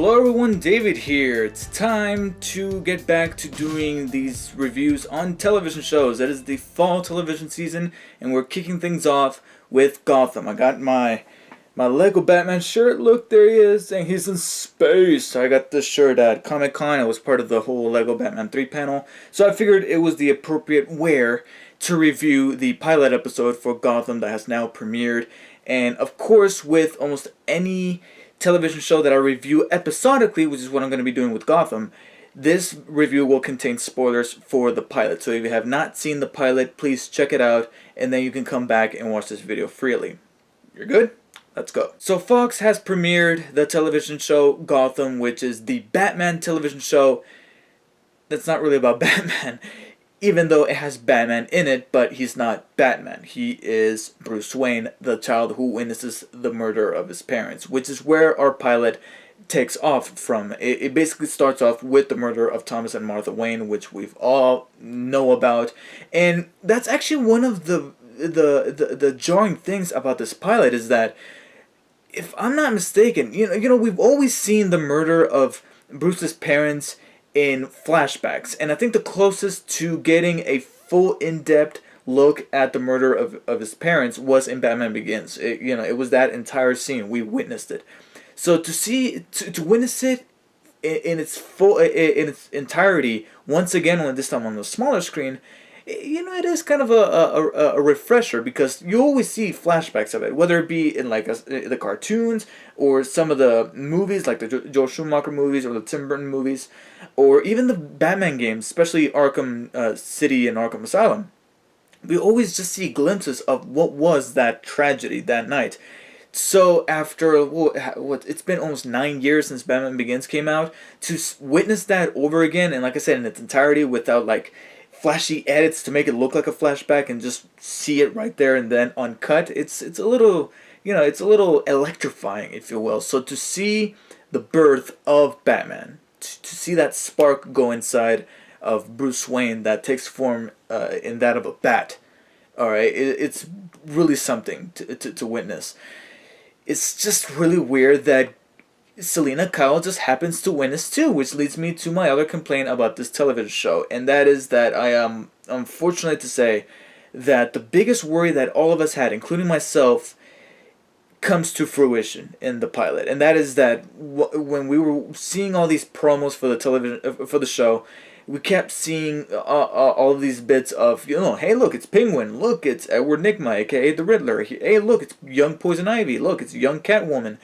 Hello everyone, David here. It's time to get back to doing these reviews on television shows. It is the fall television season and we're kicking things off with Gotham. I got my Lego Batman shirt. Look, there he is, and he's in space. I got this shirt at Comic-Con. I was part of the whole Lego Batman 3 panel, so I figured it was the appropriate wear to review the pilot episode for Gotham that has now premiered. And of course, with almost any television show that I review episodically, which is what I'm going to be doing with Gotham, this review will contain spoilers for the pilot. So if you have not seen the pilot, please check it out, and then you can come back and watch this video freely. You're good? Let's go. So Fox has premiered the television show Gotham, which is the Batman television show that's not really about Batman, even though it has Batman in it, but he's not Batman. He is Bruce Wayne, the child who witnesses the murder of his parents, which is where our pilot takes off from. It basically starts off with the murder of Thomas and Martha Wayne, which we've all know about, and that's actually one of the jarring things about this pilot is that, if I'm not mistaken, you know, we've always seen the murder of Bruce's parents in flashbacks, and I think the closest to getting a full in-depth look at the murder of his parents was in Batman Begins. It was that entire scene. We witnessed it. So to witness it in its entirety once again, only this time on the smaller screen, it is kind of a refresher, because you always see flashbacks of it, whether it be in the cartoons or some of the movies, like the Joel Schumacher movies or the Tim Burton movies, or even the Batman games, especially Arkham City and Arkham Asylum. We always just see glimpses of what was that tragedy that night. So after it's been almost 9 years since Batman Begins came out, to witness that over again, and like I said, in its entirety, without flashy edits to make it look like a flashback, and just see it right there and then uncut, it's a little, it's a little electrifying, if you will. So to see the birth of Batman, to see that spark go inside of Bruce Wayne that takes form in that of a bat, alright, it's really something to witness. It's just really weird that Selina Kyle just happens to witness too, which leads me to my other complaint about this television show, and that is that I am unfortunate to say that the biggest worry that all of us had, including myself, comes to fruition in the pilot, and that is that when we were seeing all these promos for the television for the show, we kept seeing all of these bits of, hey, look, it's Penguin, look, it's Edward Nygma, aka the Riddler, hey, look, it's young Poison Ivy, look, it's young Catwoman.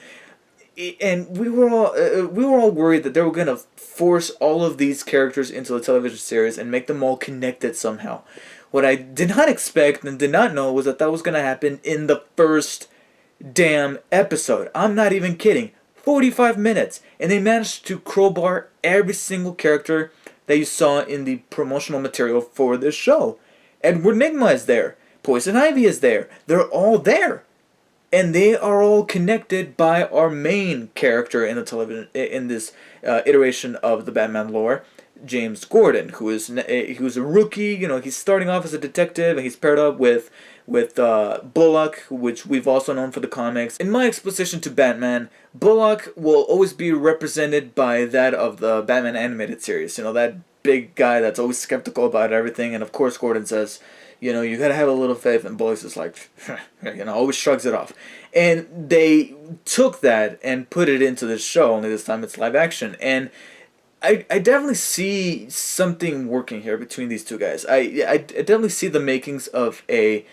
And we were all worried that they were going to force all of these characters into the television series and make them all connected somehow. What I did not expect and did not know was that was going to happen in the first damn episode. I'm not even kidding. 45 minutes. And they managed to crowbar every single character that you saw in the promotional material for this show. Edward Nygma is there. Poison Ivy is there. They're all there. And they are all connected by our main character in the television, in this iteration of the Batman lore, James Gordon, who's a rookie. He's starting off as a detective, and he's paired up with Bullock, which we've also known for the comics. In my exposition to Batman, Bullock will always be represented by that of the Batman animated series. That big guy that's always skeptical about everything, and of course Gordon says, you gotta have a little faith, and Bullock's just like, always shrugs it off. And they took that and put it into this show, only this time it's live action. And I definitely see something working here between these two guys. I definitely see the makings of a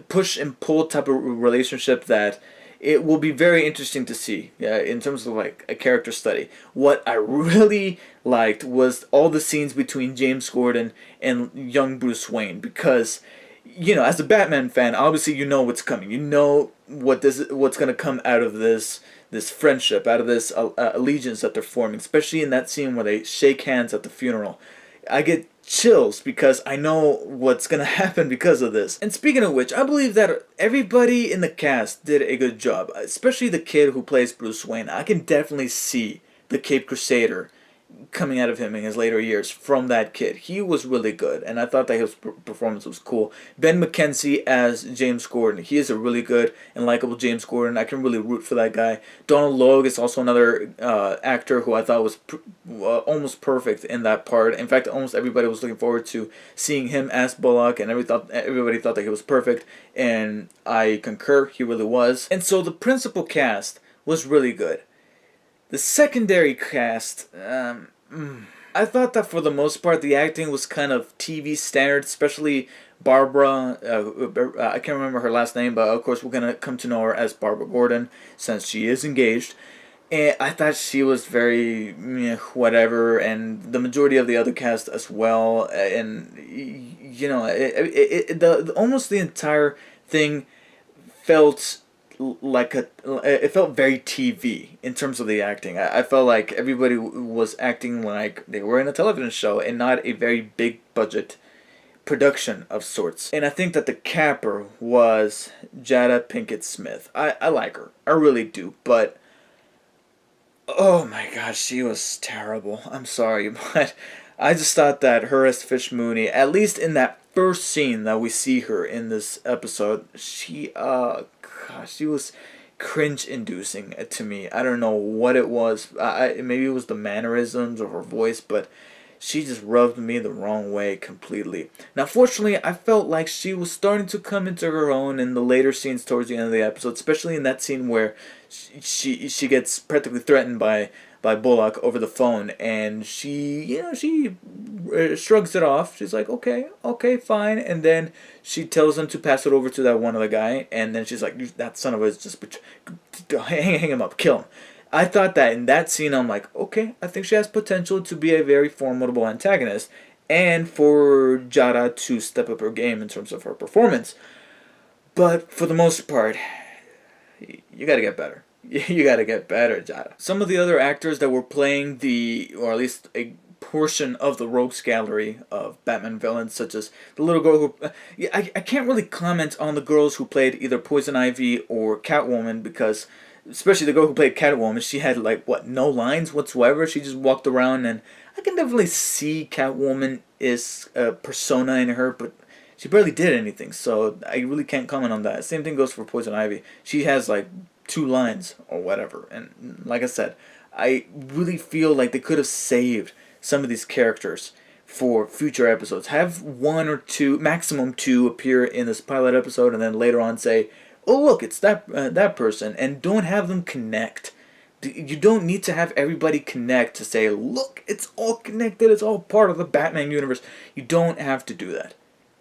push and pull type of relationship that it will be very interesting to see in terms of a character study. What I really liked was all the scenes between James Gordon and young Bruce Wayne, because as a Batman fan, obviously you know what's coming. You know what's going to come out of this friendship, out of this allegiance that they're forming, especially in that scene where they shake hands at the funeral. I get chills because I know what's gonna happen because of this. And speaking of which, I believe that everybody in the cast did a good job, especially the kid who plays Bruce Wayne. I can definitely see the Caped Crusader coming out of him in his later years from that kid. He was really good, and I thought that his performance was cool. Ben McKenzie as James Gordon. He is a really good and likable James Gordon. I can really root for that guy. Donald Logue is also another actor who I thought was almost perfect in that part. In fact, almost everybody was looking forward to seeing him as Bullock, and everybody thought that he was perfect, and I concur, he really was. And so the principal cast was really good. The secondary cast, I thought that for the most part the acting was kind of TV standard, especially Barbara. I can't remember her last name, but of course we're gonna come to know her as Barbara Gordon since she is engaged. And I thought she was very whatever, and the majority of the other cast as well. And almost the entire thing felt like it felt very TV in terms of the acting. I felt like everybody was acting like they were in a television show and not a very big budget production of sorts. And I think that the capper was Jada Pinkett Smith. I like her. I really do. But oh my gosh, she was terrible. I'm sorry, but I just thought that her as Fish Mooney, at least in that first scene that we see her in this episode, she was cringe-inducing to me. I don't know what it was. Maybe it was the mannerisms or her voice, but she just rubbed me the wrong way completely. Now, fortunately, I felt like she was starting to come into her own in the later scenes towards the end of the episode, especially in that scene where she gets practically threatened by Bullock over the phone, and she shrugs it off. She's like, okay, fine, and then she tells him to pass it over to that one other guy, and then she's like, that son of a just hang him up, kill him. I thought that in that scene, I'm like, okay, I think she has potential to be a very formidable antagonist, and for Jada to step up her game in terms of her performance. But for the most part, you gotta get better. You gotta get better, Jada. Some of the other actors that were playing or at least a portion of the rogues gallery of Batman villains, such as the little girl who... I can't really comment on the girls who played either Poison Ivy or Catwoman, because... especially the girl who played Catwoman, she had, no lines whatsoever. She just walked around, and I can definitely see Catwoman is a persona in her, but she barely did anything, so I really can't comment on that. Same thing goes for Poison Ivy. She has, 2 lines or whatever, and like I said, I really feel like they could have saved some of these characters for future episodes. Have 1 or 2, maximum 2, appear in this pilot episode, and then later on say, oh look, it's that person, and don't have them connect. You don't need to have everybody connect to say, look, it's all connected, it's all part of the Batman universe. You don't have to do that,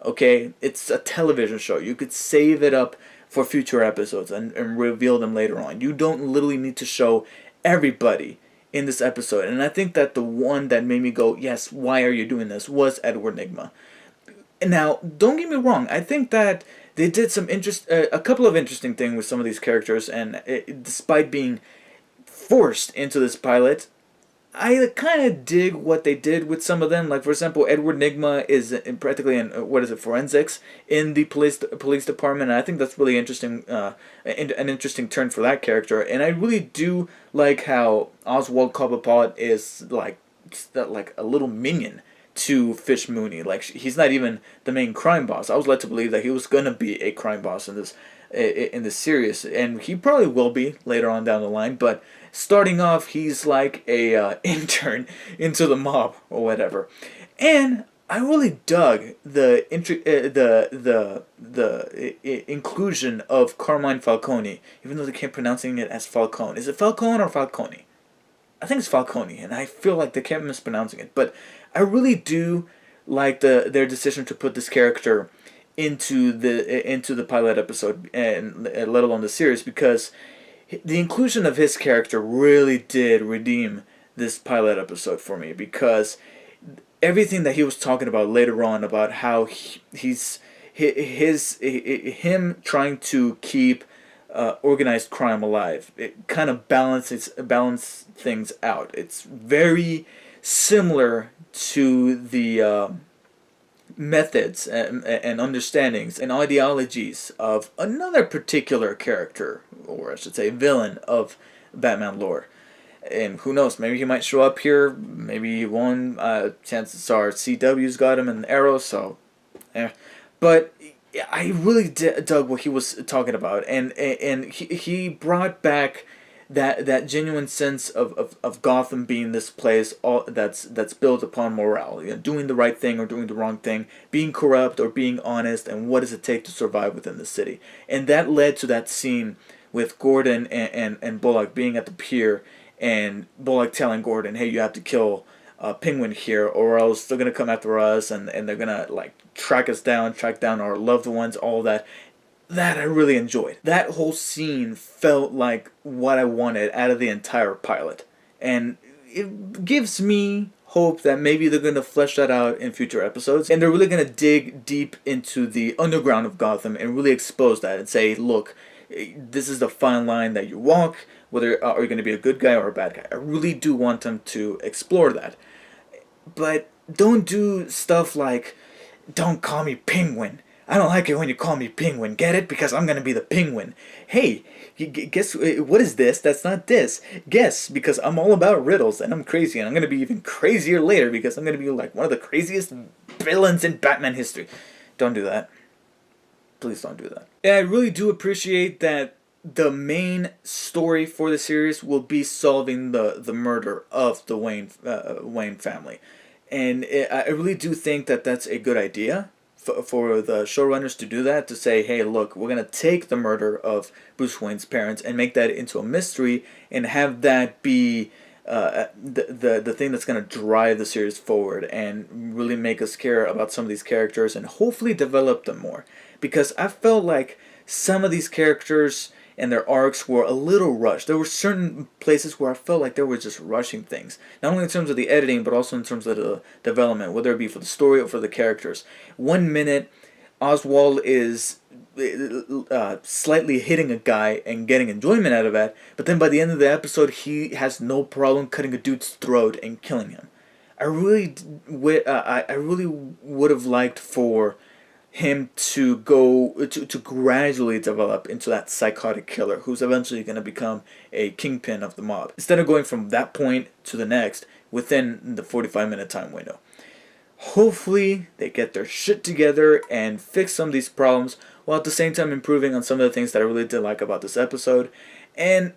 okay? It's a television show. You could save it up for future episodes and reveal them later on. You don't literally need to show everybody in this episode. And I think that the one that made me go, yes, why are you doing this, was Edward Nygma. Now, don't get me wrong, I think that they did a couple of interesting things with some of these characters, and despite being forced into this pilot, I kind of dig what they did with some of them. Like, for example, Edward Nygma is practically in, forensics in the police department, and I think that's really interesting, an interesting turn for that character. And I really do like how Oswald Cobblepot is like a little minion to Fish Mooney. Like, he's not even the main crime boss. I was led to believe that he was gonna be a crime boss in this series, and he probably will be later on down the line. But starting off, he's like a intern into the mob or whatever, and I really dug the inclusion of Carmine Falcone, even though they kept pronouncing it as Falcone. Is it Falcone or Falcone? I think it's Falcone, and I feel like they kept mispronouncing it. But I really do like their decision to put this character into the pilot episode, and let alone the series, because the inclusion of his character really did redeem this pilot episode for me, because everything that he was talking about later on about how him trying to keep organized crime alive, it kind of balance things out. It's very similar to the methods and understandings and ideologies of another particular character, or I should say villain, of Batman lore. And who knows, maybe he might show up here, maybe he won't. Chances are CW's got him in Arrow, so but I really dug what he was talking about, and he brought back that genuine sense of Gotham being this place that's built upon morale, doing the right thing or doing the wrong thing, being corrupt or being honest, and what does it take to survive within the city. And that led to that scene with Gordon and Bullock being at the pier, and Bullock telling Gordon, hey, you have to kill Penguin here, or else they're gonna come after us, and they're gonna like track down our loved ones, all that. That I really enjoyed. That whole scene felt like what I wanted out of the entire pilot, and it gives me hope that maybe they're gonna flesh that out in future episodes, and they're really gonna dig deep into the underground of Gotham and really expose that and say, look, this is the fine line that you walk. Whether are you going to be a good guy or a bad guy? I really do want them to explore that. But don't do stuff like, don't call me Penguin. I don't like it when you call me Penguin. Get it? Because I'm going to be the Penguin. Hey, guess what is this? That's not this. Guess, because I'm all about riddles and I'm crazy. And I'm going to be even crazier later because I'm going to be like one of the craziest villains in Batman history. Don't do that. Please don't do that. And I really do appreciate that the main story for the series will be solving the murder of the Wayne family, and I really do think that that's a good idea for the showrunners to do that, to say, hey, look, we're gonna take the murder of Bruce Wayne's parents and make that into a mystery and have that be the thing that's going to drive the series forward and really make us care about some of these characters and hopefully develop them more. Because I felt like some of these characters and their arcs were a little rushed. There were certain places where I felt like they were just rushing things. Not only in terms of the editing, but also in terms of the development, whether it be for the story or for the characters. 1 minute, Oswald is slightly hitting a guy and getting enjoyment out of that, but then by the end of the episode, he has no problem cutting a dude's throat and killing him. I really would have liked for him to go to gradually develop into that psychotic killer who's eventually going to become a kingpin of the mob, instead of going from that point to the next within the 45-minute time window. Hopefully they get their shit together and fix some of these problems, while at the same time improving on some of the things that I really did like about this episode. And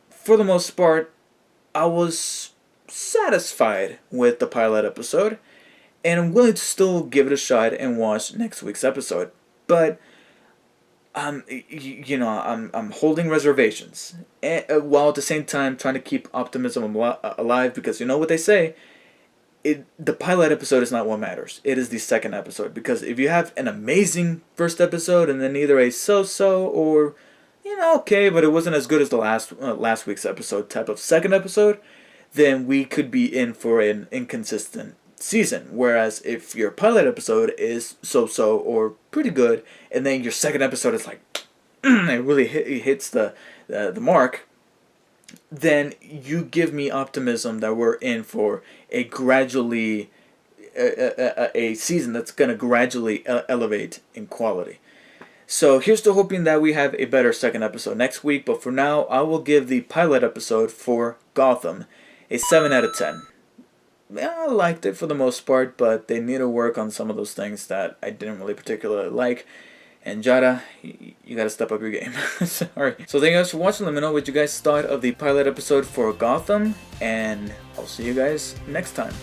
for the most part, I was satisfied with the pilot episode, and I'm willing to still give it a shot and watch next week's episode. But I'm holding reservations, while at the same time trying to keep optimism alive, because you know what they say, the pilot episode is not what matters. It is the second episode, because if you have an amazing first episode and then either a so-so or okay, but it wasn't as good as the last week's episode type of second episode, then we could be in for an inconsistent season. Whereas if your pilot episode is so-so or pretty good, and then your second episode is like it really hits the mark, then you give me optimism that we're in for a gradually a season that's going to gradually elevate in quality. So here's to hoping that we have a better second episode next week. But for now, I will give the pilot episode for Gotham a 7 out of 10. I liked it for the most part, but they need to work on some of those things that I didn't really particularly like. And Jada, you gotta step up your game. Sorry. So thank you guys for watching. Let me know what you guys thought of the pilot episode for Gotham, and I'll see you guys next time.